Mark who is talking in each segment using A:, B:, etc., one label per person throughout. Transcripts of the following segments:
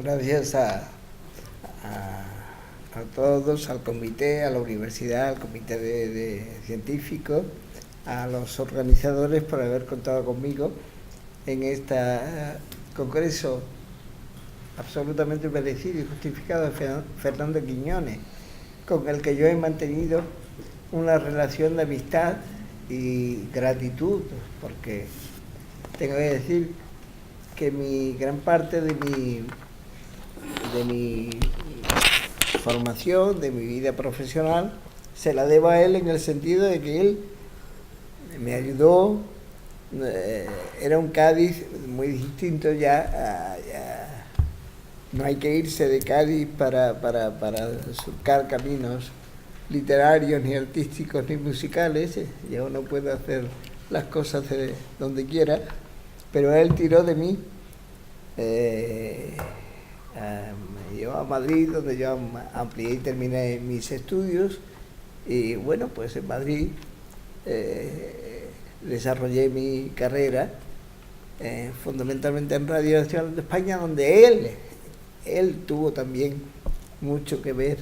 A: gracias a todos, al comité, a la universidad, al comité de científicos, a los organizadores por haber contado conmigo en este congreso absolutamente merecido y justificado de Fernando Quiñones, con el que yo he mantenido una relación de amistad y gratitud, porque tengo que decir que gran parte de mi formación, de mi vida profesional, se la debo a él en el sentido de que él me ayudó. Era un Cádiz muy distinto ya. No hay que irse de Cádiz para surcar caminos literarios, ni artísticos, ni musicales. Ya uno puede hacer las cosas de donde quiera, pero él tiró de mí. Me llevó a Madrid, donde yo amplié y terminé mis estudios, y bueno, pues en Madrid desarrollé mi carrera fundamentalmente en Radio Nacional de España, donde él tuvo también mucho que ver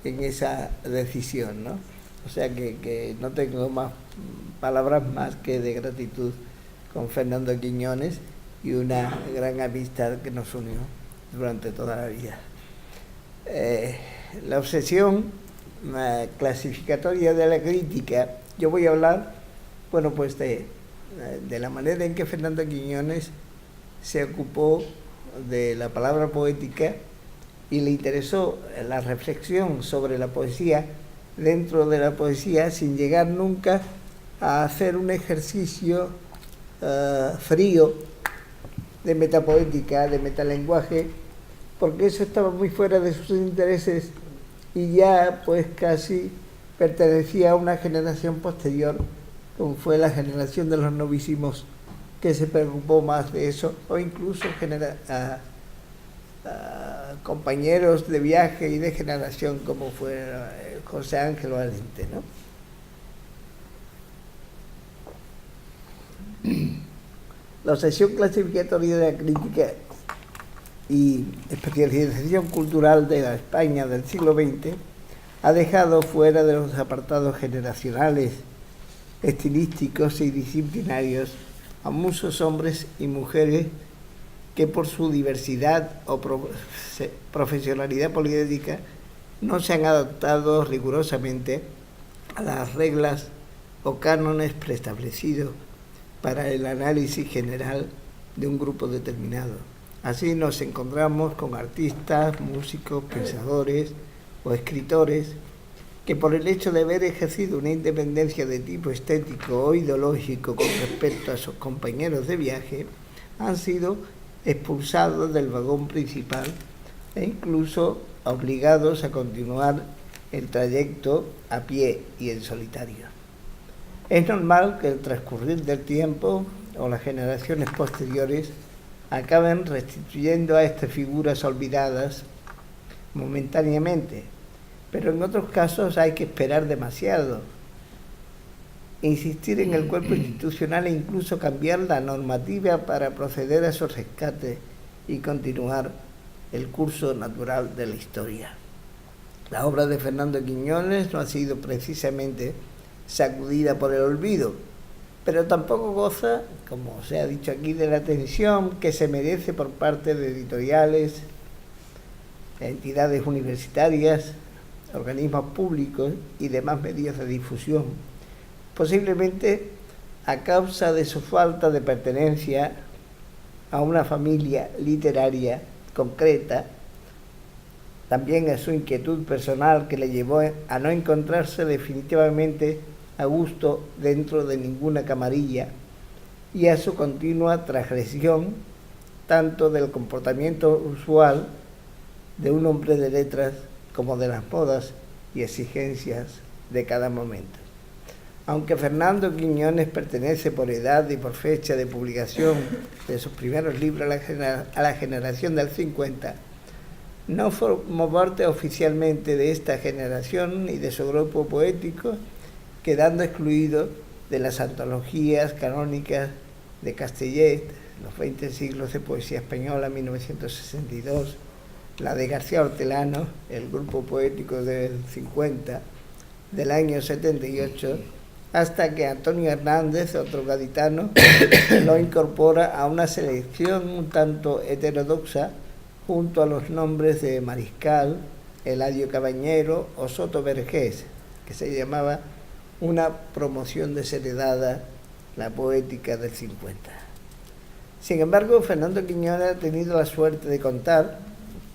A: en esa decisión, ¿no? O sea que no tengo más palabras más que de gratitud con Fernando Quiñones y una gran amistad que nos unió durante toda la vida. La obsesión clasificatoria de la crítica, yo voy a hablar, bueno, pues de la manera en que Fernando Quiñones se ocupó de la palabra poética y le interesó la reflexión sobre la poesía dentro de la poesía, sin llegar nunca a hacer un ejercicio frío de metapoética, de metalenguaje, porque eso estaba muy fuera de sus intereses y ya pues casi pertenecía a una generación posterior, como fue la generación de los novísimos, que se preocupó más de eso, o incluso compañeros de viaje y de generación como fue José Ángel Valente, ¿no? La obsesión clasificatoria de la crítica y especialización cultural de la España del siglo XX ha dejado fuera de los apartados generacionales, estilísticos y disciplinarios a muchos hombres y mujeres que por su diversidad o profesionalidad política no se han adaptado rigurosamente a las reglas o cánones preestablecidos para el análisis general de un grupo determinado. Así nos encontramos con artistas, músicos, pensadores o escritores que por el hecho de haber ejercido una independencia de tipo estético o ideológico con respecto a sus compañeros de viaje, han sido expulsados del vagón principal e incluso obligados a continuar el trayecto a pie y en solitario. Es normal que el transcurrir del tiempo o las generaciones posteriores acaben restituyendo a estas figuras olvidadas momentáneamente, pero en otros casos hay que esperar demasiado, insistir en el cuerpo institucional e incluso cambiar la normativa para proceder a su rescate y continuar el curso natural de la historia. La obra de Fernando Quiñones no ha sido precisamente sacudida por el olvido, pero tampoco goza, como se ha dicho aquí, de la atención que se merece por parte de editoriales, entidades universitarias, organismos públicos y demás medios de difusión, posiblemente a causa de su falta de pertenencia a una familia literaria concreta, también a su inquietud personal que le llevó a no encontrarse definitivamente a gusto dentro de ninguna camarilla, y a su continua transgresión tanto del comportamiento usual de un hombre de letras como de las modas y exigencias de cada momento. Aunque Fernando Quiñones pertenece por edad y por fecha de publicación de sus primeros libros a la generación del 50, no formó parte oficialmente de esta generación ni de su grupo poético, quedando excluido de las antologías canónicas de Castellet, los 20 siglos de poesía española, 1962, la de García Hortelano, el grupo poético del 50, del año 78, hasta que Antonio Hernández, otro gaditano, lo incorpora a una selección un tanto heterodoxa junto a los nombres de Mariscal, Eladio Cabañero o Soto Vergés, que se llamaba Una promoción desheredada, la poética del 50. Sin embargo, Fernando Quiñones ha tenido la suerte de contar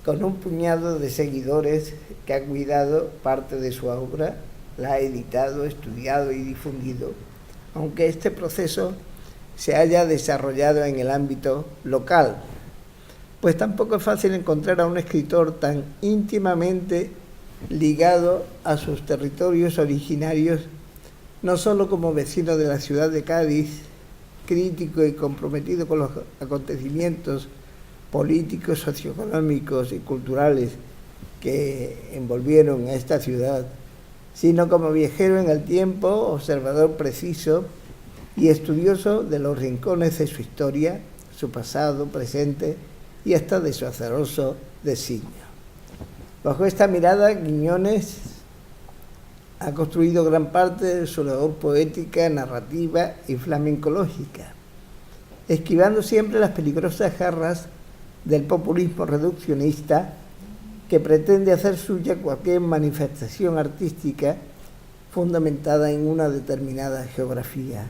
A: con un puñado de seguidores que ha cuidado parte de su obra, la ha editado, estudiado y difundido, aunque este proceso se haya desarrollado en el ámbito local, pues tampoco es fácil encontrar a un escritor tan íntimamente ligado a sus territorios originarios, no solo como vecino de la ciudad de Cádiz, crítico y comprometido con los acontecimientos políticos, socioeconómicos y culturales que envolvieron a esta ciudad, sino como viajero en el tiempo, observador preciso y estudioso de los rincones de su historia, su pasado, presente y hasta de su azaroso designio. Bajo esta mirada, Quiñones ha construido gran parte de su labor poética, narrativa y flamencológica, esquivando siempre las peligrosas garras del populismo reduccionista que pretende hacer suya cualquier manifestación artística fundamentada en una determinada geografía.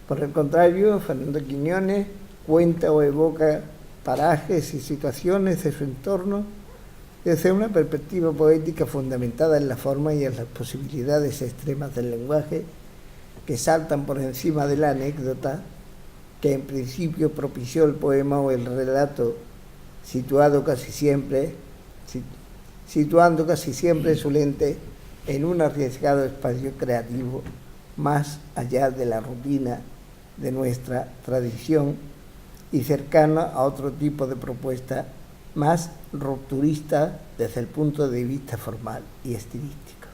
A: Por el contrario, Fernando Quiñones cuenta o evoca parajes y situaciones de su entorno desde una perspectiva poética fundamentada en la forma y en las posibilidades extremas del lenguaje que saltan por encima de la anécdota que en principio propició el poema o el relato, situando casi siempre su lente en un arriesgado espacio creativo más allá de la rutina de nuestra tradición y cercano a otro tipo de propuesta más rupturista desde el punto de vista formal y estilístico.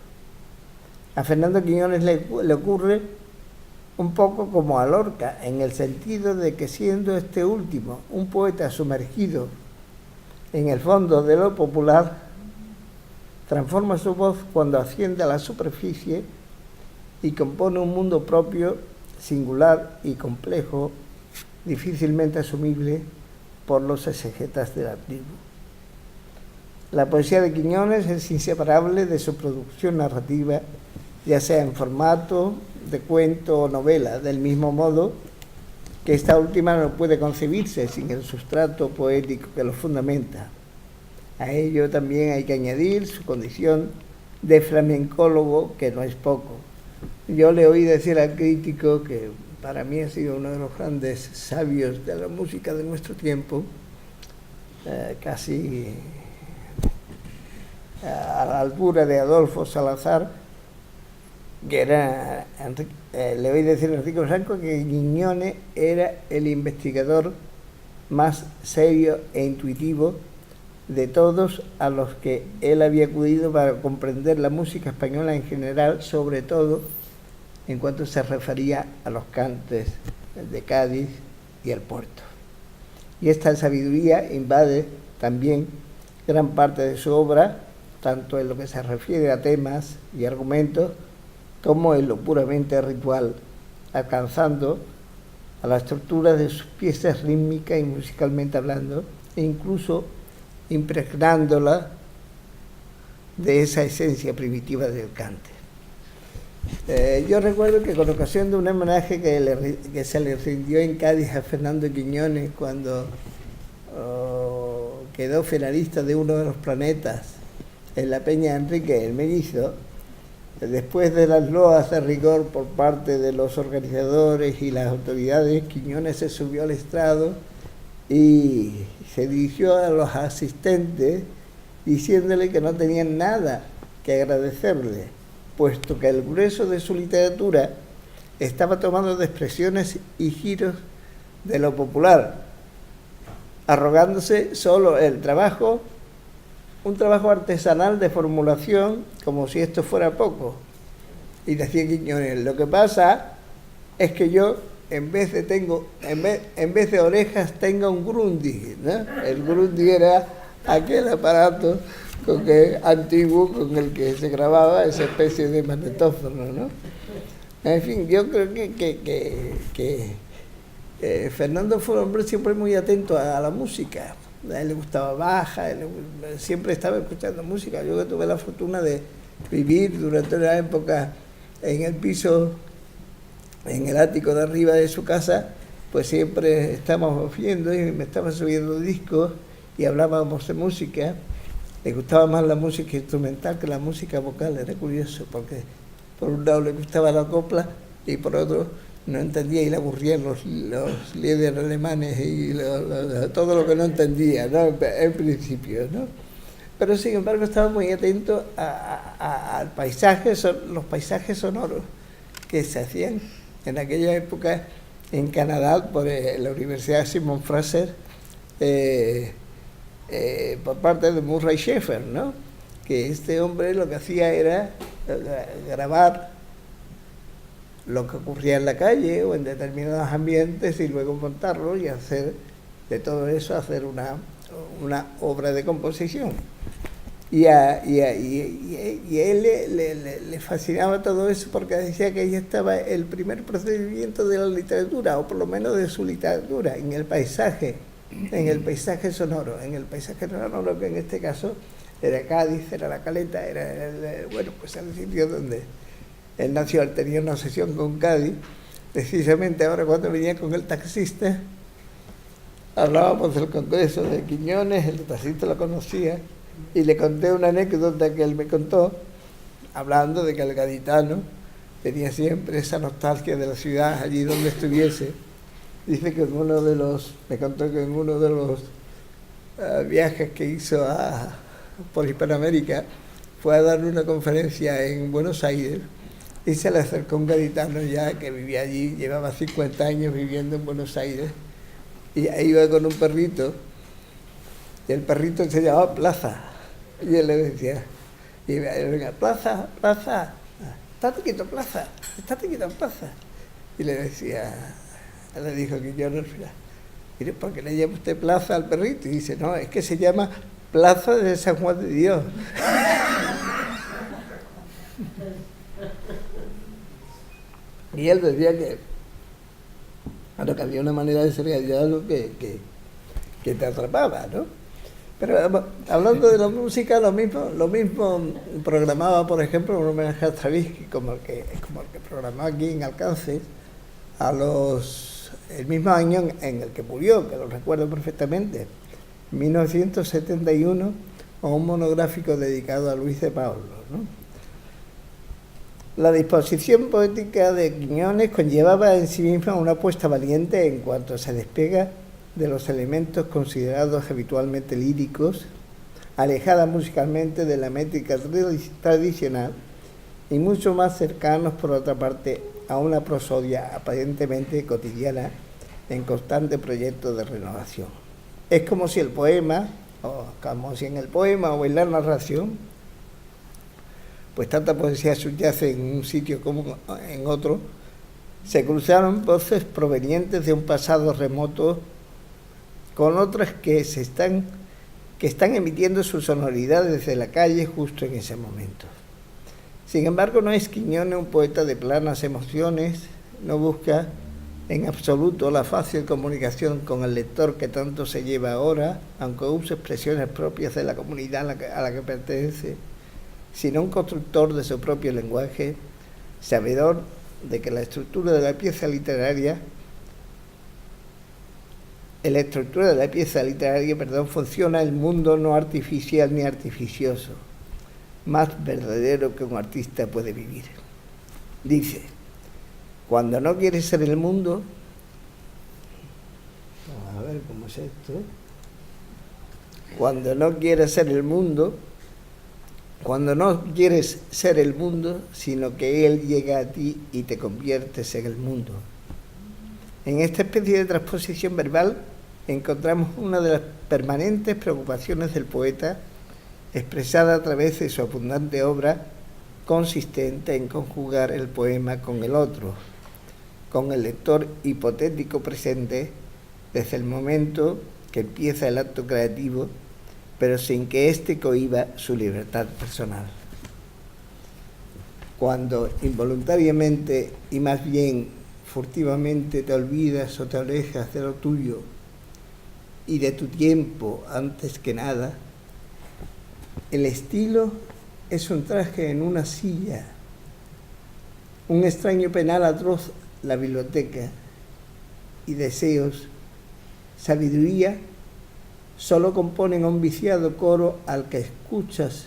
A: A Fernando Quiñones le ocurre un poco como a Lorca, en el sentido de que siendo este último un poeta sumergido en el fondo de lo popular, transforma su voz cuando asciende a la superficie y compone un mundo propio, singular y complejo, difícilmente asumible por los exegetas de la tribu. La poesía de Quiñones es inseparable de su producción narrativa, ya sea en formato de cuento o novela, del mismo modo que esta última no puede concebirse sin el sustrato poético que lo fundamenta. A ello también hay que añadir su condición de flamencólogo, que no es poco. Yo le oí decir al crítico, que para mí ha sido uno de los grandes sabios de la música de nuestro tiempo, casi a la altura de Adolfo Salazar, que era, le oí decir a Enrique Blanco que Quiñones era el investigador más serio e intuitivo de todos a los que él había acudido para comprender la música española en general, sobre todo en cuanto se refería a los cantes de Cádiz y el puerto. Y esta sabiduría invade también gran parte de su obra, tanto en lo que se refiere a temas y argumentos, como en lo puramente ritual, alcanzando a la estructura de sus piezas rítmicas y musicalmente hablando, e incluso impregnándola de esa esencia primitiva del cante. Yo recuerdo que con ocasión de un homenaje que se le rindió en Cádiz a Fernando Quiñones cuando quedó finalista de uno de los planetas en la Peña Enrique el Mellizo, después de las loas de rigor por parte de los organizadores y las autoridades, Quiñones se subió al estrado y se dirigió a los asistentes diciéndole que no tenían nada que agradecerle, puesto que el grueso de su literatura estaba tomando de expresiones y giros de lo popular, arrogándose solo el trabajo, un trabajo artesanal de formulación, como si esto fuera poco. Y decía Quiñones, lo que pasa es que yo, en vez de orejas, tengo un Grundy, ¿no? El Grundy era aquel aparato antiguo con el que se grababa esa especie de magnetófono, ¿no? En fin, yo creo que Fernando fue un hombre siempre muy atento a la música. A él le gustaba Bach, siempre estaba escuchando música. Yo que tuve la fortuna de vivir durante una época en el piso, en el ático de arriba de su casa, pues siempre estábamos viendo y me estaban subiendo discos y hablábamos de música. Le gustaba más la música instrumental que la música vocal, era curioso, porque por un lado le gustaba la copla y por otro no entendía y le aburrían los líderes alemanes y todo lo que no entendía, ¿no? En principio, ¿no? Pero sin embargo estaba muy atento al paisaje, los paisajes sonoros que se hacían en aquella época en Canadá por la Universidad Simon Fraser, por parte de Murray Schafer, ¿no? Que este hombre lo que hacía era grabar lo que ocurría en la calle o en determinados ambientes y luego montarlo y hacer de todo eso una obra de composición. Y a él le fascinaba todo eso porque decía que ahí estaba el primer procedimiento de la literatura, o por lo menos de su literatura, en el paisaje sonoro, que en este caso era Cádiz, era La Caleta, era pues el sitio donde él nació. Él tenía una obsesión con Cádiz. Precisamente ahora cuando venía con el taxista, hablábamos del Congreso de Quiñones, el taxista lo conocía, y le conté una anécdota que él me contó, hablando de que el gaditano tenía siempre esa nostalgia de la ciudad allí donde estuviese. Dice que me contó que en uno de los viajes que hizo por Hispanoamérica fue a dar una conferencia en Buenos Aires y se le acercó un gaditano ya que vivía allí, llevaba 50 años viviendo en Buenos Aires, y ahí iba con un perrito, y el perrito se llamaba Plaza, y él le decía, venga, Plaza, estate quieto, Plaza, y le dijo que yo no, mire, ¿por qué le llama usted Plaza al perrito? Y dice, no, es que se llama Plaza de San Juan de Dios. Y él decía que había una manera de ser gaditano que te atrapaba, ¿no? Pero hablando de la música, lo mismo programaba, por ejemplo, un homenaje a Stravinsky, como el que programó aquí en Alcance, el mismo año en el que murió, que lo recuerdo perfectamente, 1971, un monográfico dedicado a Luis de Paulo, ¿no? La disposición poética de Quiñones conllevaba en sí misma una apuesta valiente en cuanto se despega de los elementos considerados habitualmente líricos, alejada musicalmente de la métrica tradicional y mucho más cercanos, por otra parte, a una prosodia aparentemente cotidiana en constante proyecto de renovación. Es como si el poema, o como si en el poema o en la narración, pues tanta poesía subyace en un sitio como en otro, se cruzaron voces provenientes de un pasado remoto con otras que están emitiendo su sonoridad desde la calle justo en ese momento. Sin embargo, no es Quiñones un poeta de planas emociones, no busca en absoluto la fácil comunicación con el lector que tanto se lleva ahora, aunque use expresiones propias de la comunidad a la que pertenece, sino un constructor de su propio lenguaje, sabedor de que la estructura de la pieza literaria, funciona el mundo no artificial ni artificioso, más verdadero que un artista puede vivir. Dice, cuando no quieres ser el mundo, a ver cómo es esto, cuando no quieres ser el mundo, sino que él llega a ti y te conviertes en el mundo. En esta especie de transposición verbal encontramos una de las permanentes preocupaciones del poeta, expresada a través de su abundante obra, consistente en conjugar el poema con el otro, con el lector hipotético presente, desde el momento que empieza el acto creativo, pero sin que éste cohíba su libertad personal. Cuando involuntariamente y más bien furtivamente te olvidas o te alejas de lo tuyo y de tu tiempo antes que nada, el estilo es un traje en una silla, un extraño penal atroz, la biblioteca, y deseos, sabiduría, solo componen un viciado coro al que escuchas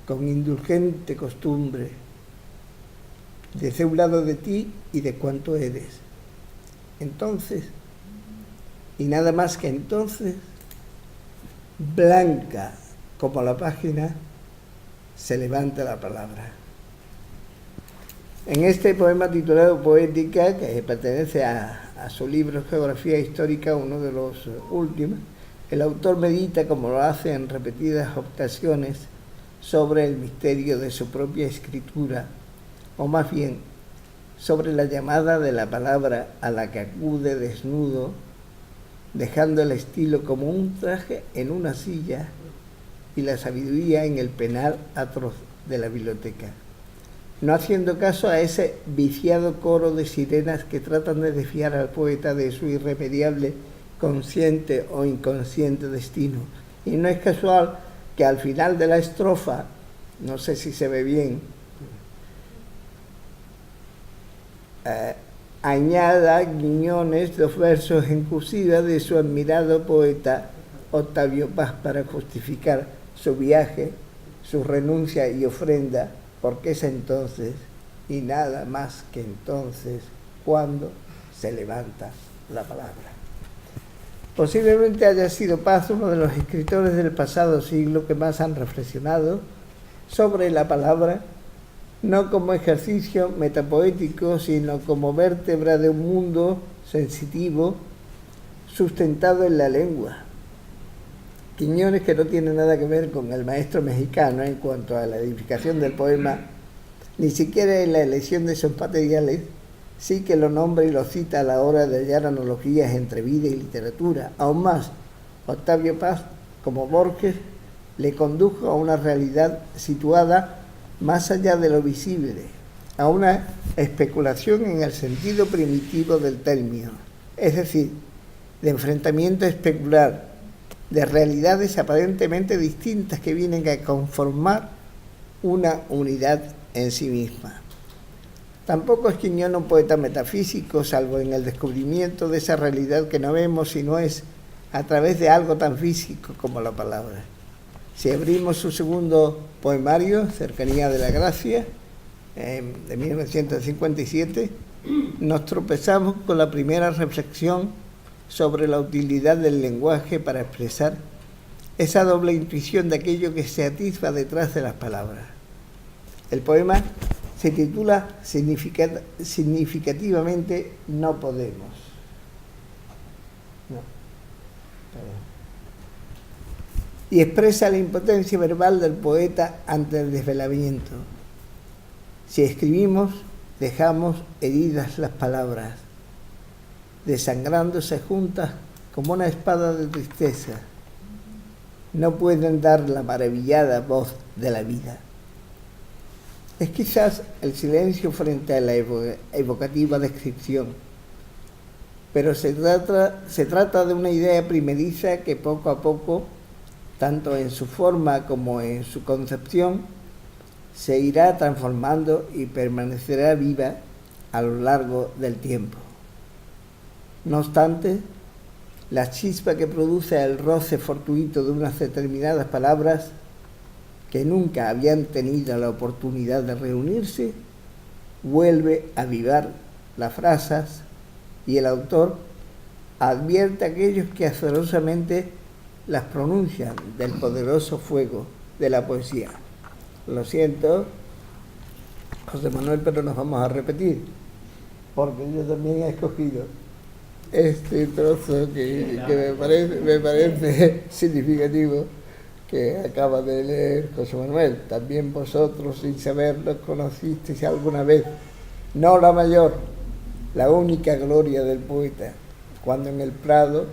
A: con indulgente costumbre, desde un lado de ti y de cuanto eres. Entonces, y nada más que entonces, blanca como la página, se levanta la palabra. En este poema titulado Poética, que pertenece a su libro Geografía Histórica, uno de los últimos, el autor medita, como lo hace en repetidas ocasiones, sobre el misterio de su propia escritura, o más bien, sobre la llamada de la palabra a la que acude desnudo, dejando el estilo como un traje en una silla y la sabiduría en el penal atroz de la biblioteca, no haciendo caso a ese viciado coro de sirenas que tratan de desviar al poeta de su irremediable consciente o inconsciente destino. Y no es casual que al final de la estrofa, no sé si se ve bien, añada guiñones los versos en cursiva de su admirado poeta Octavio Paz para justificar su viaje, su renuncia y ofrenda, porque es entonces, y nada más que entonces, cuando se levanta la palabra. Posiblemente haya sido Paz uno de los escritores del pasado siglo que más han reflexionado sobre la palabra, no como ejercicio metapoético, sino como vértebra de un mundo sensitivo sustentado en la lengua. Quiñones, que no tiene nada que ver con el maestro mexicano en cuanto a la edificación del poema, ni siquiera en la elección de sus materiales, sí que lo nombra y lo cita a la hora de hallar analogías entre vida y literatura. Aún más, Octavio Paz, como Borges, le condujo a una realidad situada más allá de lo visible, a una especulación en el sentido primitivo del término, es decir, de enfrentamiento especular, de realidades aparentemente distintas que vienen a conformar una unidad en sí misma. Tampoco es Quiñón un poeta metafísico, salvo en el descubrimiento de esa realidad que no vemos sino es a través de algo tan físico como la palabra. Si abrimos su segundo poemario, Cercanía de la Gracia, de 1957, nos tropezamos con la primera reflexión sobre la utilidad del lenguaje para expresar esa doble intuición de aquello que se atisba detrás de las palabras. El poema se titula significativamente No podemos. No. Y expresa la impotencia verbal del poeta ante el desvelamiento. Si escribimos, dejamos heridas las palabras, desangrándose juntas como una espada de tristeza. No pueden dar la maravillada voz de la vida. Es quizás el silencio frente a la evocativa descripción, pero se trata de una idea primeriza que poco a poco, tanto en su forma como en su concepción, se irá transformando y permanecerá viva a lo largo del tiempo. No obstante, la chispa que produce el roce fortuito de unas determinadas palabras que nunca habían tenido la oportunidad de reunirse, vuelve a avivar las frases y el autor advierte a aquellos que azarosamente las pronuncian del poderoso fuego de la poesía. Lo siento, José Manuel, pero nos vamos a repetir, porque yo también he escogido este trozo que me parece significativo, que acaba de leer José Manuel. También vosotros, sin saberlo, conocisteis alguna vez, no la mayor, la única gloria del poeta, cuando en el prado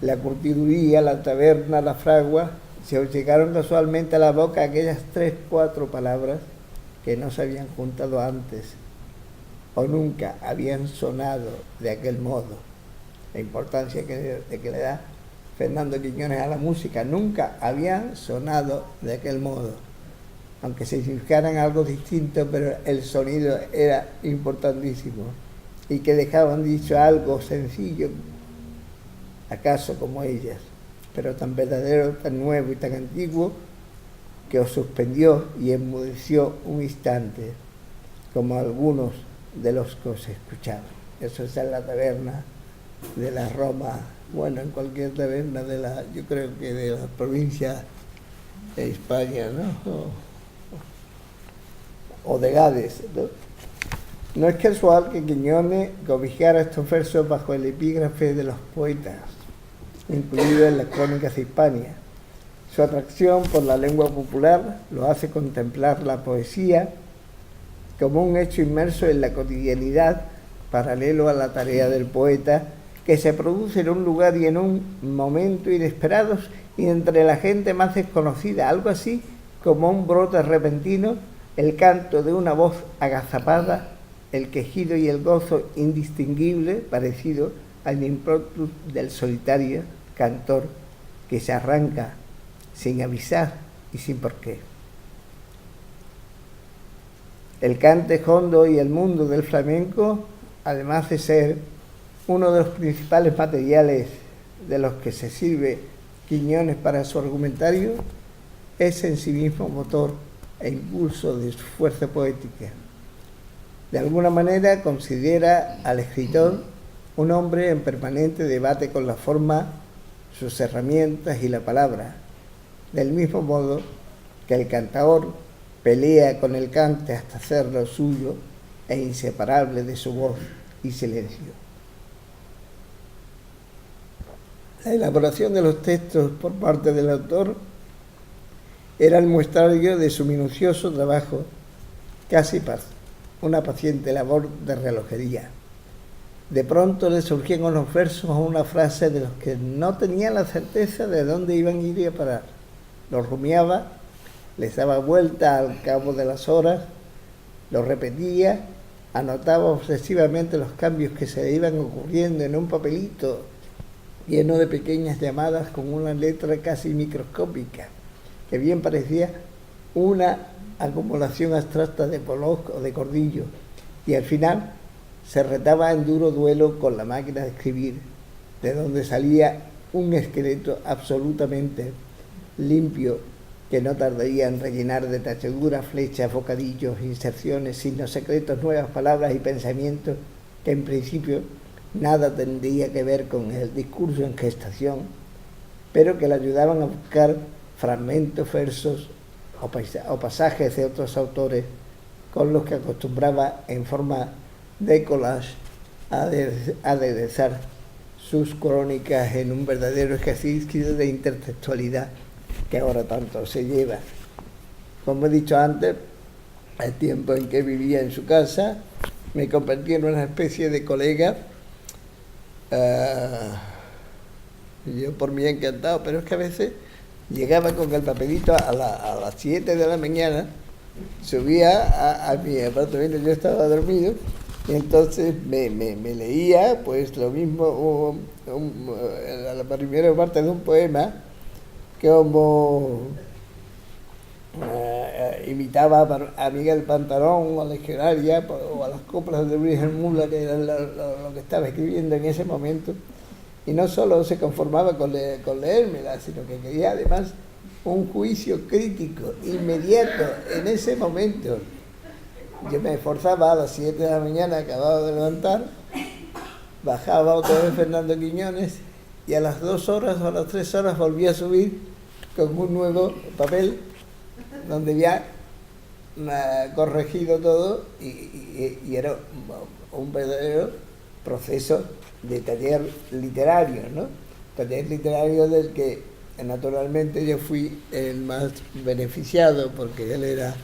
A: la curtiduría, la taberna, la fragua, se os llegaron casualmente a la boca aquellas 3, 4 palabras que no se habían juntado antes o nunca habían sonado de aquel modo. La importancia que le da Fernando Quiñones a la música, nunca habían sonado de aquel modo, aunque significaran algo distinto, pero el sonido era importantísimo, y que dejaban dicho algo sencillo, acaso como ellas, pero tan verdadero, tan nuevo y tan antiguo, que os suspendió y enmudeció un instante, como algunos de los que os escuchaban. Eso está en la taberna de la Roma, bueno, en cualquier taberna de la, yo creo que de la provincia de España, ¿no? O de Gades, ¿no? No es casual que Quiñones cobijara estos versos bajo el epígrafe de los poetas, incluido en las crónicas de Hispania. Su atracción por la lengua popular lo hace contemplar la poesía como un hecho inmerso en la cotidianidad, paralelo a la tarea del poeta, que se produce en un lugar y en un momento inesperados y entre la gente más desconocida, algo así como un brote repentino, el canto de una voz agazapada, el quejido y el gozo indistinguible, parecido al impromptu del solitario cantor que se arranca sin avisar y sin porqué. El cante hondo y el mundo del flamenco, además de ser uno de los principales materiales de los que se sirve Quiñones para su argumentario, es en sí mismo motor e impulso de su fuerza poética. De alguna manera considera al escritor un hombre en permanente debate con la forma, sus herramientas y la palabra, del mismo modo que el cantaor pelea con el cante hasta hacerlo suyo e inseparable de su voz y silencio. La elaboración de los textos por parte del autor era el muestrario de su minucioso trabajo, casi una paciente labor de relojería. De pronto le surgían unos versos o una frase de los que no tenía la certeza de dónde iban a ir a parar. Los rumiaba, les daba vuelta al cabo de las horas, los repetía, anotaba obsesivamente los cambios que se le iban ocurriendo en un papelito lleno de pequeñas llamadas con una letra casi microscópica, que bien parecía una acumulación abstracta de Pollock o de Cordillo, y al final se retaba en duro duelo con la máquina de escribir, de donde salía un esqueleto absolutamente limpio que no tardaría en rellenar de tachaduras, flechas, bocadillos, inserciones, signos secretos, nuevas palabras y pensamientos que en principio nada tendría que ver con el discurso en gestación, pero que le ayudaban a buscar fragmentos, versos o pasajes de otros autores con los que acostumbraba en forma de collage a aderezar sus crónicas en un verdadero ejercicio de intertextualidad que ahora tanto se lleva. Como he dicho antes, el tiempo en que vivía en su casa me convertí en una especie de colega. Yo por mí encantado, pero es que a veces llegaba con el papelito a las 7 de la mañana, subía a mi apartamento, yo estaba dormido, y entonces me leía pues lo mismo, la primera parte de un poema, como imitaba a Miguel Pantalón o a Legionaria o a las coplas de Luis Mula, que era lo que estaba escribiendo en ese momento, y no solo se conformaba con leérmela, sino que quería además un juicio crítico inmediato en ese momento. Yo me esforzaba a las 7 de la mañana, acababa de levantar, bajaba otra vez Fernando Quiñones y a las 2 horas o a las 3 horas volvía a subir con un nuevo papel donde había corregido todo y era un verdadero proceso de taller literario, ¿no? Taller literario del que naturalmente yo fui el más beneficiado porque él era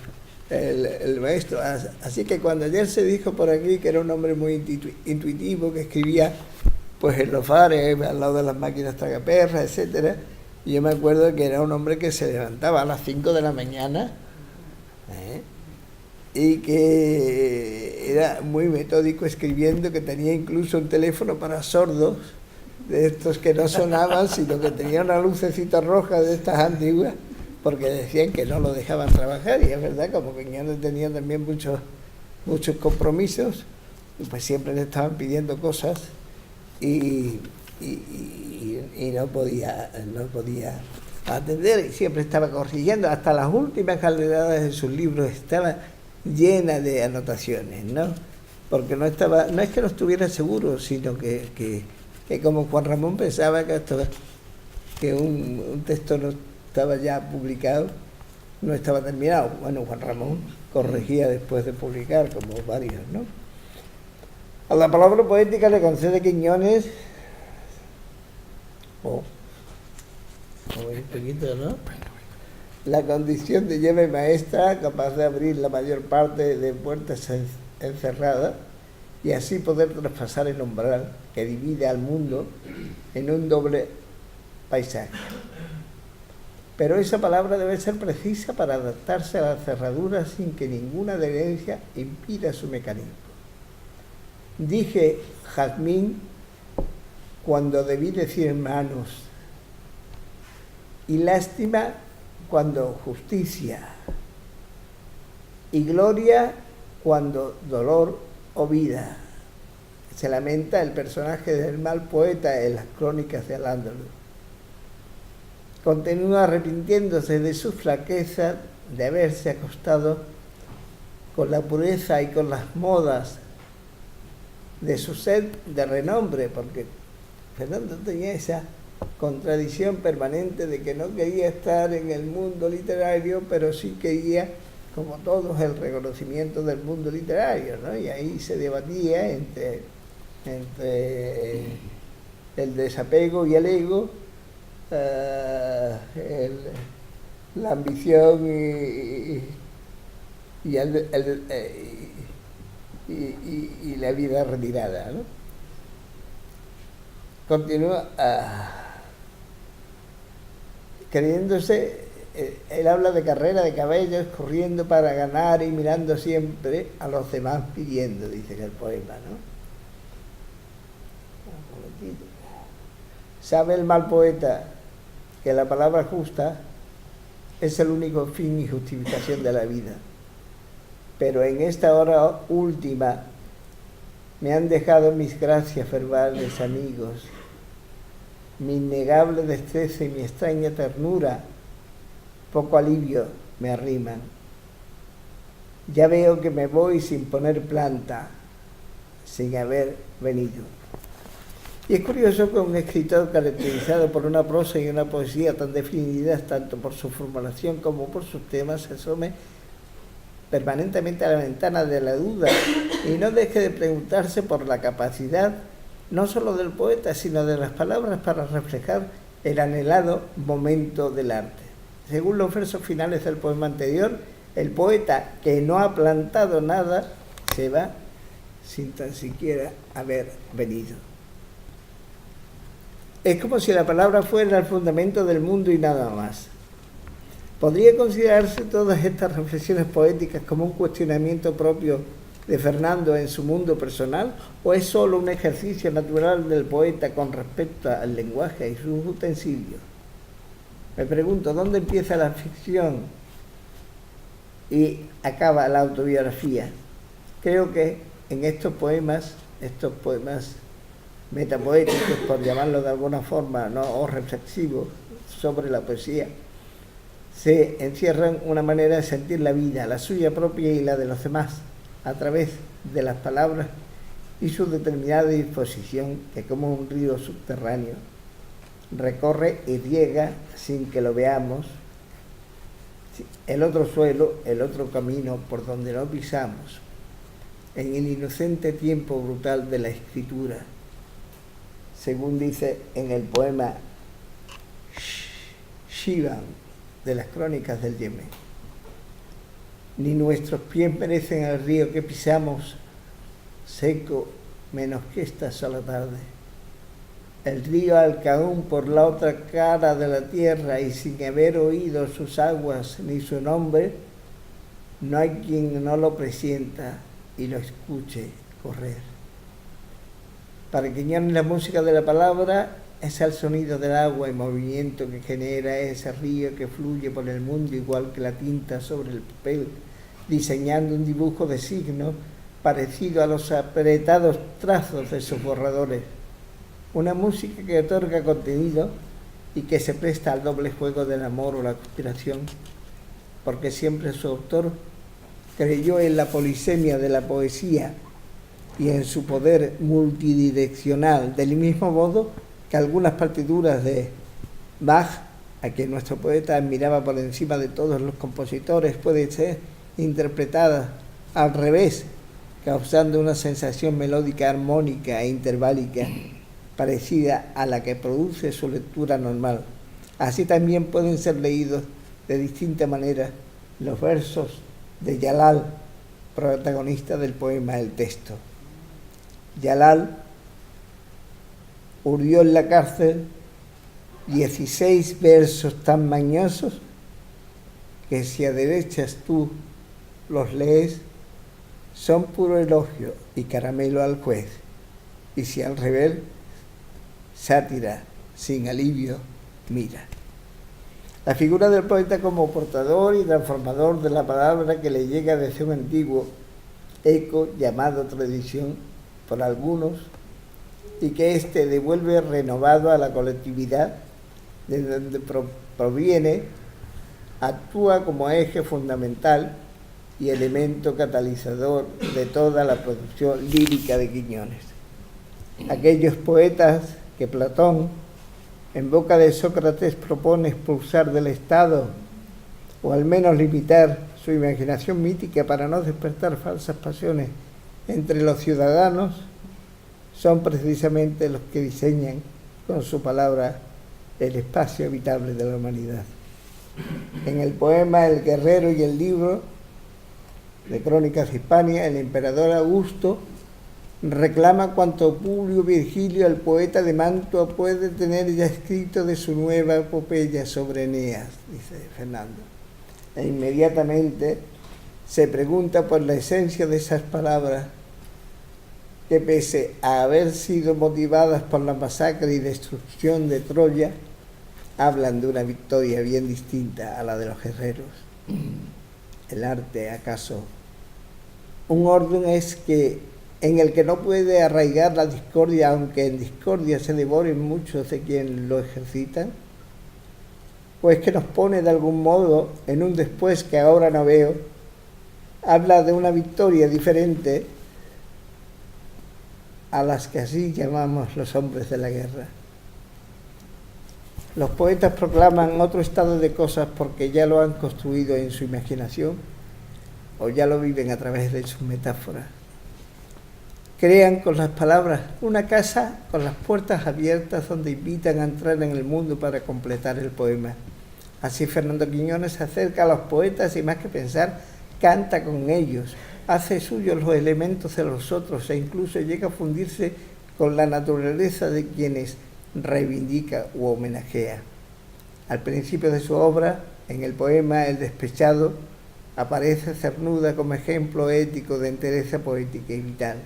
A: el maestro. Así que cuando ayer se dijo por aquí que era un hombre muy intuitivo, que escribía pues en los fares, al lado de las máquinas tragaperras, etcétera. Y yo me acuerdo que era un hombre que se levantaba a las 5 de la mañana, y que era muy metódico escribiendo, que tenía incluso un teléfono para sordos, de estos que no sonaban, sino que tenía una lucecita roja de estas antiguas, porque decían que no lo dejaban trabajar. Y es verdad, como Quiñones tenía también muchos compromisos, pues siempre le estaban pidiendo cosas y no podía atender, y siempre estaba corrigiendo. Hasta las últimas caleradas de sus libros estaba llena de anotaciones, ¿no? Porque no es que no estuviera seguro, sino que como Juan Ramón pensaba que un texto no estaba ya publicado, no estaba terminado. Bueno, Juan Ramón corregía después de publicar, como varios, ¿no? A la palabra poética le concede Quiñones, un poquito, ¿no?, la condición de llave maestra capaz de abrir la mayor parte de puertas encerradas y así poder traspasar el umbral que divide al mundo en un doble paisaje. Pero esa palabra debe ser precisa para adaptarse a la cerradura sin que ninguna adherencia impida su mecanismo. Dije jazmín cuando debí decir manos, y lástima cuando justicia, y gloria cuando dolor o vida. Se lamenta el personaje del mal poeta en las crónicas de Al-Ándalus. Continúa arrepintiéndose de su flaqueza, de haberse acostado con la pureza y con las modas, de su sed de renombre, porque Fernando tenía esa contradicción permanente de que no quería estar en el mundo literario, pero sí quería, como todos, el reconocimiento del mundo literario, ¿no? Y ahí se debatía entre el desapego y el ego, la ambición y la vida retirada, ¿no? Continúa creyéndose, él habla de carrera de caballos, corriendo para ganar y mirando siempre a los demás pidiendo, dice en el poema, ¿no? Sabe el mal poeta que la palabra justa es el único fin y justificación de la vida, pero en esta hora última me han dejado mis gracias verbales amigos, mi innegable destreza y mi extraña ternura, poco alivio me arriman. Ya veo que me voy sin poner planta, sin haber venido. Y es curioso que un escritor caracterizado por una prosa y una poesía tan definidas, tanto por su formulación como por sus temas, se asome permanentemente a la ventana de la duda y no deje de preguntarse por la capacidad no solo del poeta, sino de las palabras para reflejar el anhelado momento del arte. Según los versos finales del poema anterior, el poeta que no ha plantado nada se va sin tan siquiera haber venido. Es como si la palabra fuera el fundamento del mundo y nada más. ¿Podría considerarse todas estas reflexiones poéticas como un cuestionamiento propio de Fernando en su mundo personal, o es solo un ejercicio natural del poeta con respecto al lenguaje y sus utensilios? Me pregunto, ¿dónde empieza la ficción y acaba la autobiografía? Creo que en estos poemas metapoéticos, por llamarlo de alguna forma, ¿no?, o reflexivos sobre la poesía, se encierran una manera de sentir la vida, la suya propia y la de los demás, a través de las palabras y su determinada disposición, que como un río subterráneo recorre y riega sin que lo veamos el otro suelo, el otro camino por donde no pisamos, en el inocente tiempo brutal de la escritura, según dice en el poema Shivan de las crónicas del Yemen. Ni nuestros pies merecen el río que pisamos, seco menos que esta sola tarde. el río Alcaún por la otra cara de la tierra y sin haber oído sus aguas ni su nombre, no hay quien no lo presienta y lo escuche correr. Para Quiñones la música de la palabra es el sonido del agua y movimiento que genera ese río que fluye por el mundo igual que la tinta sobre el papel, diseñando un dibujo de signos parecido a los apretados trazos de sus borradores. Una música que otorga contenido y que se presta al doble juego del amor o la conspiración, porque siempre su autor creyó en la polisemia de la poesía y en su poder multidireccional, del mismo modo que algunas partituras de Bach, a quien nuestro poeta admiraba por encima de todos los compositores, pueden ser interpretadas al revés, causando una sensación melódica, armónica e interválica parecida a la que produce su lectura normal. Así también pueden ser leídos de distinta manera los versos de Yalal, protagonista del poema El Texto. Yalal urdió en la cárcel 16 versos tan mañosos que si a derechas tú los lees, son puro elogio y caramelo al juez, y si al revés, sátira sin alivio, mira. La figura del poeta como portador y transformador de la palabra que le llega desde un antiguo eco llamado tradición por algunos y que éste devuelve renovado a la colectividad de donde proviene, actúa como eje fundamental y elemento catalizador de toda la producción lírica de Quiñones. Aquellos poetas que Platón, en boca de Sócrates, propone expulsar del Estado, o al menos limitar su imaginación mítica para no despertar falsas pasiones entre los ciudadanos, son precisamente los que diseñan con su palabra el espacio habitable de la humanidad. En el poema El guerrero y el libro de Crónicas de Hispania, el emperador Augusto reclama cuanto Publio Virgilio, el poeta de Mantua, puede tener ya escrito de su nueva epopeya sobre Eneas, dice Fernando. E inmediatamente se pregunta por la esencia de esas palabras que, pese a haber sido motivadas por la masacre y destrucción de Troya, hablan de una victoria bien distinta a la de los guerreros. El arte, ¿acaso? Un orden es que en el que no puede arraigar la discordia, aunque en discordia se devoren muchos de quienes lo ejercitan, pues que nos pone de algún modo en un después que ahora no veo, habla de una victoria diferente a las que así llamamos los hombres de la guerra. Los poetas proclaman otro estado de cosas porque ya lo han construido en su imaginación o ya lo viven a través de sus metáforas. Crean con las palabras una casa con las puertas abiertas donde invitan a entrar en el mundo para completar el poema. Así Fernando Quiñones se acerca a los poetas y más que pensar, canta con ellos, hace suyos los elementos de los otros e incluso llega a fundirse con la naturaleza de quienes reivindica u homenajea. Al principio de su obra, en el poema El despechado, aparece Cernuda como ejemplo ético de entereza poética y vital.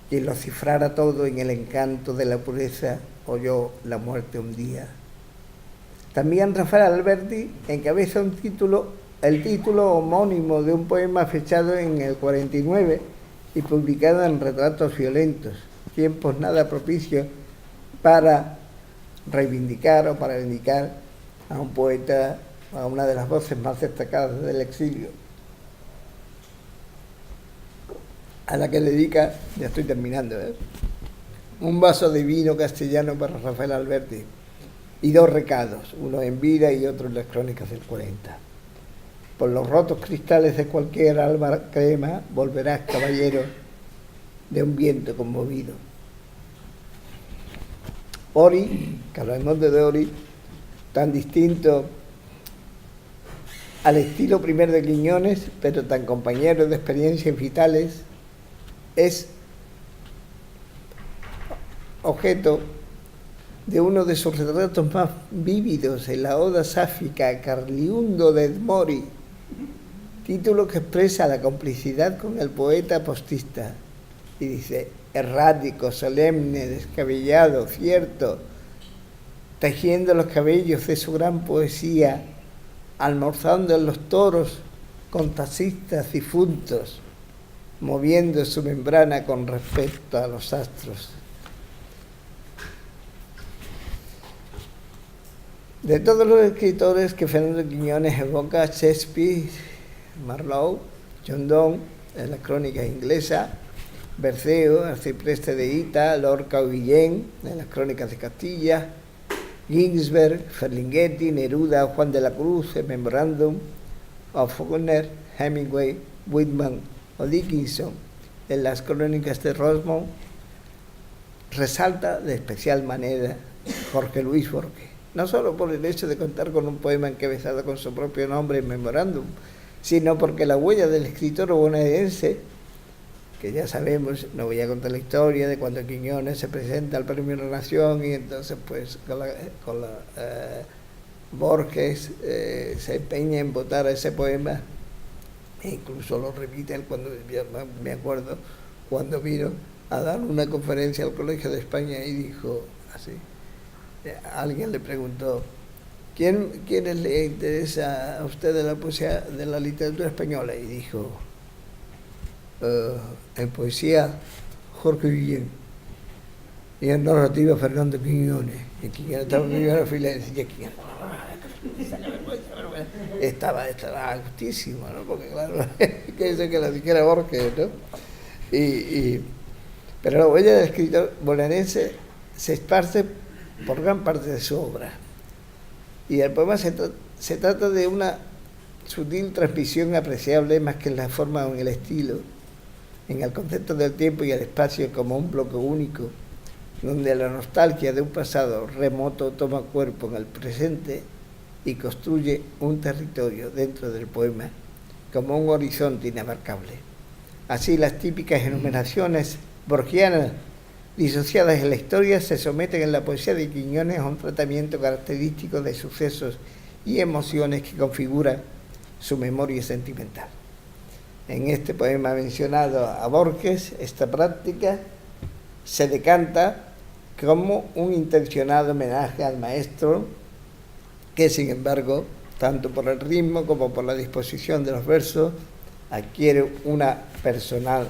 A: Quien lo cifrara todo en el encanto de la pureza oyó la muerte un día. También Rafael Alberti encabeza el título homónimo de un poema fechado en el 49 y publicado en Retratos violentos, tiempos nada propicios para reivindicar o para indicar a un poeta, a una de las voces más destacadas del exilio, a la que dedica, ya estoy terminando, un vaso de vino castellano para Rafael Alberti y 2 recados, uno en vida y otro en las Crónicas del 40. Por los rotos cristales de cualquier alba crema volverás, caballero, de un viento conmovido. Ori, Carlos Monte de Ori, tan distinto al estilo primer de Quiñones, pero tan compañero de experiencias vitales, es objeto de uno de sus retratos más vívidos en la Oda sáfica Carliundo de Mori, título que expresa la complicidad con el poeta postista. Y dice: errático, solemne, descabellado, cierto, tejiendo los cabellos de su gran poesía, almorzando en los toros con taxistas difuntos, moviendo su membrana con respecto a los astros. De todos los escritores que Fernando Quiñones evoca, Shakespeare, Marlowe, John Donne en las crónicas inglesas, Berceo, Arcipreste de Ita, Lorca o Guillén en las crónicas de Castilla, Ginsberg, Ferlinghetti, Neruda, Juan de la Cruz en Memorandum of Faulkner, Hemingway, Whitman o Dickinson en las crónicas de Rosamund, resalta de especial manera Jorge Luis Borges, no solo por el hecho de contar con un poema encabezado con su propio nombre en Memorandum, sino porque la huella del escritor bonaerense, que ya sabemos, no voy a contar la historia de cuando Quiñones se presenta al Premio de la Nación y entonces pues Borges se empeña en votar a ese poema, e incluso lo repite él cuando, me acuerdo, cuando vino a dar una conferencia al Colegio de España y dijo así, alguien le preguntó: ¿quién le interesa a usted de la poesía, de la literatura española? Y dijo: en poesía, Jorge Guillén, y en narrativa, Fernando Quiñones. Y Quiñones estaba en primera fila y decía: Quiñones. Estaba gustísimo, ¿no? Porque claro, que eso que la dijera Borges, ¿no? Pero la huella del escritor bonaerense se esparce por gran parte de su obra. Y el poema se trata de una sutil transmisión apreciable más que en la forma o en el estilo, en el concepto del tiempo y el espacio como un bloque único, donde la nostalgia de un pasado remoto toma cuerpo en el presente y construye un territorio dentro del poema como un horizonte inabarcable. Así las típicas enumeraciones borgianas disociadas en la historia se someten en la poesía de Quiñones a un tratamiento característico de sucesos y emociones que configuran su memoria sentimental. En este poema mencionado a Borges, esta práctica se decanta como un intencionado homenaje al maestro que, sin embargo, tanto por el ritmo como por la disposición de los versos, adquiere una personal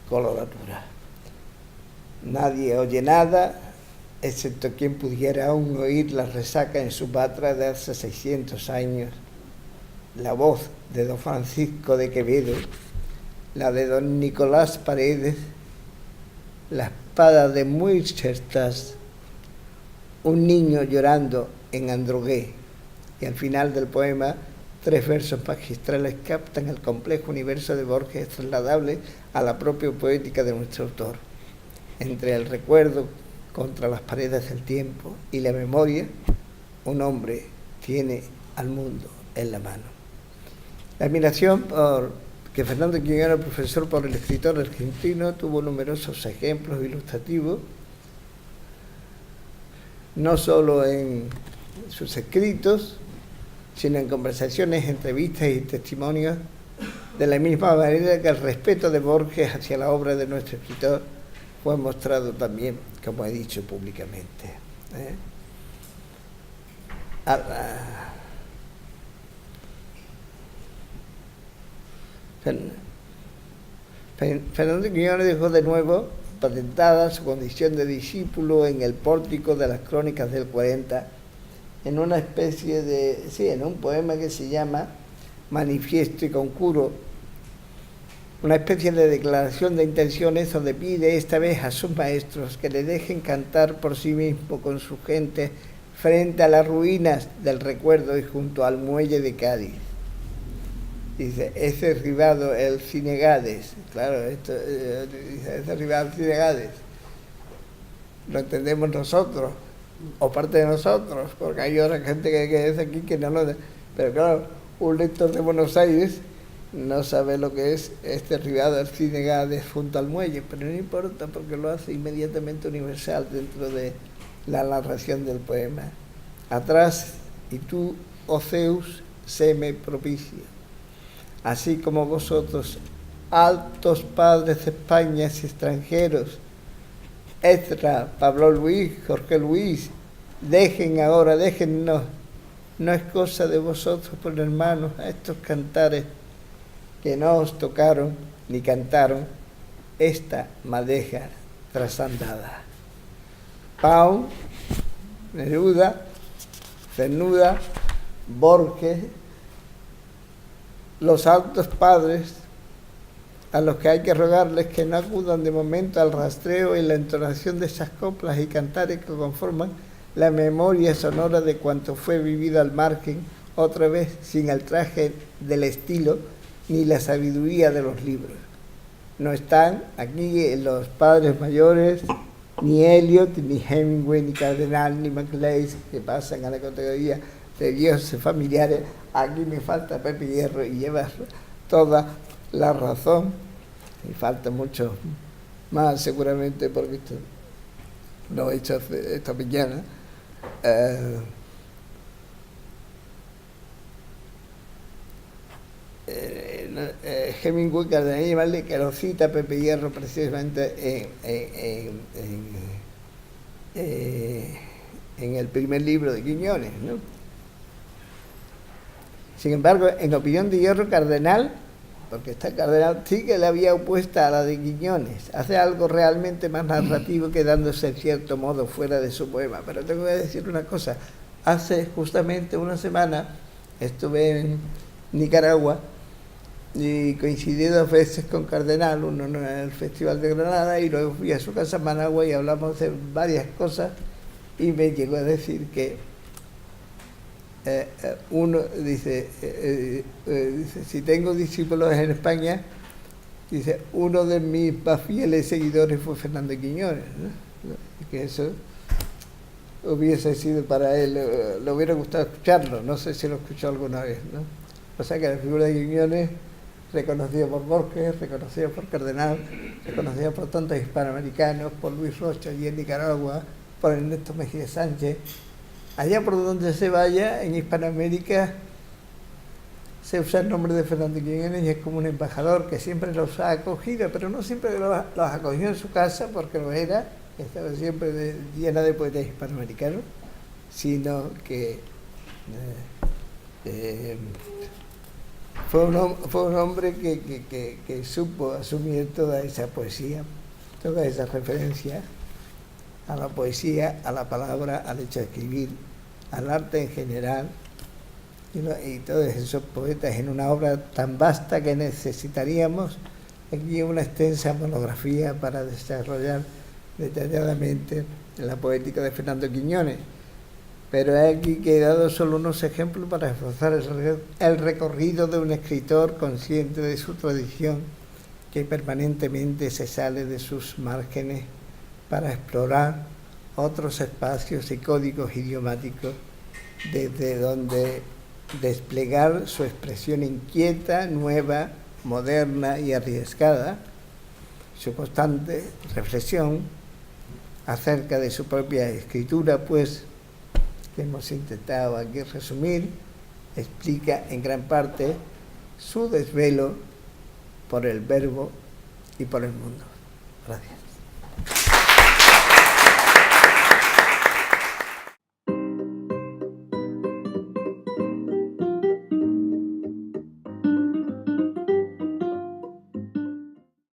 A: coloratura. Nadie oye nada, excepto quien pudiera aún oír la resaca en su patria de hace 600 años, la voz de don Francisco de Quevedo, la de don Nicolás Paredes, la espada de Muirchertas, un niño llorando en Androgué. Y al final del poema, 3 versos magistrales captan el complejo universo de Borges trasladable a la propia poética de nuestro autor. Entre el recuerdo contra las paredes del tiempo y la memoria, un hombre tiene al mundo en la mano. La admiración que Fernando Quiñones, profesor por el escritor argentino, tuvo numerosos ejemplos ilustrativos, no solo en sus escritos, sino en conversaciones, entrevistas y testimonios, de la misma manera que el respeto de Borges hacia la obra de nuestro escritor fue mostrado también, como he dicho, públicamente. Fernando Quiñones dejó de nuevo patentada su condición de discípulo en el pórtico de las Crónicas del 40, en una especie de, en un poema que se llama Manifiesto y Conjuro, una especie de declaración de intenciones donde pide esta vez a sus maestros que le dejen cantar por sí mismo con su gente frente a las ruinas del recuerdo y junto al muelle de Cádiz. Dice, es derribado el Cinegades. Claro, esto es derribado el Cinegades. Lo entendemos nosotros, o parte de nosotros, porque hay otra gente que es aquí que no lo... Pero claro, un lector de Buenos Aires no sabe lo que es derribado al cine Gades junto al muelle, pero no importa porque lo hace inmediatamente universal dentro de la narración del poema. Atrás, y tú, oh Zeus, séme propicio. Así como vosotros, altos padres de España y extranjeros, Ezra, Pablo Luis, Jorge Luis, déjennos, no es cosa de vosotros poner manos a estos cantares que no os tocaron ni cantaron esta madeja trasandada. Pau, Neruda, Cernuda, Borges, los altos padres a los que hay que rogarles que no acudan de momento al rastreo y la entonación de esas coplas y cantares que conforman la memoria sonora de cuanto fue vivido al margen, otra vez sin el traje del estilo ni la sabiduría de los libros. No están aquí los padres mayores, ni Eliot, ni Hemingway, ni Cardenal, ni Maclay, que pasan a la categoría de dioses familiares. Aquí me falta Pepe Hierro y lleva toda la razón. Y falta mucho más seguramente porque esto lo he hecho esta mañana. Hemingway, Cardenal y Maclay, que lo cita Pepe Hierro precisamente en el primer libro de Quiñones, ¿no? Sin embargo, en opinión de Hierro, Cardenal, porque está Cardenal, sí que le había opuesta a la de Quiñones, hace algo realmente más narrativo quedándose en cierto modo fuera de su poema. Pero tengo que decir una cosa, hace justamente una semana estuve en Nicaragua y coincidí 2 veces con Cardenal, uno en el Festival de Granada y luego fui a su casa en Managua y hablamos de varias cosas y me llegó a decir que uno dice, si tengo discípulos en España, dice, uno de mis más fieles seguidores fue Fernando Quiñones, ¿no? Que eso hubiese sido para él, le hubiera gustado escucharlo, no sé si lo escuchó alguna vez, ¿no? O sea que la figura de Quiñones, reconocida por Borges, reconocida por Cardenal, reconocida por tantos hispanoamericanos, por Luis Rocha y en Nicaragua, por Ernesto Mejía Sánchez. Allá por donde se vaya, en Hispanoamérica, se usa el nombre de Fernando Quiñones y es como un embajador que siempre los ha acogido, pero no siempre los acogió en su casa porque lo era, estaba siempre llena de poetas hispanoamericanos, sino que fue un hombre que supo asumir toda esa poesía, toda esa referencia a la poesía, a la palabra, al hecho de escribir, al arte en general, y todos esos poetas en una obra tan vasta que necesitaríamos aquí una extensa monografía para desarrollar detalladamente la poética de Fernando Quiñones. Pero he aquí que he dado solo unos ejemplos para esbozar el recorrido de un escritor consciente de su tradición, que permanentemente se sale de sus márgenes para explorar otros espacios y códigos idiomáticos desde donde desplegar su expresión inquieta, nueva, moderna y arriesgada, su constante reflexión acerca de su propia escritura, pues, que hemos intentado aquí resumir, explica en gran parte su desvelo por el verbo y por el mundo. Gracias.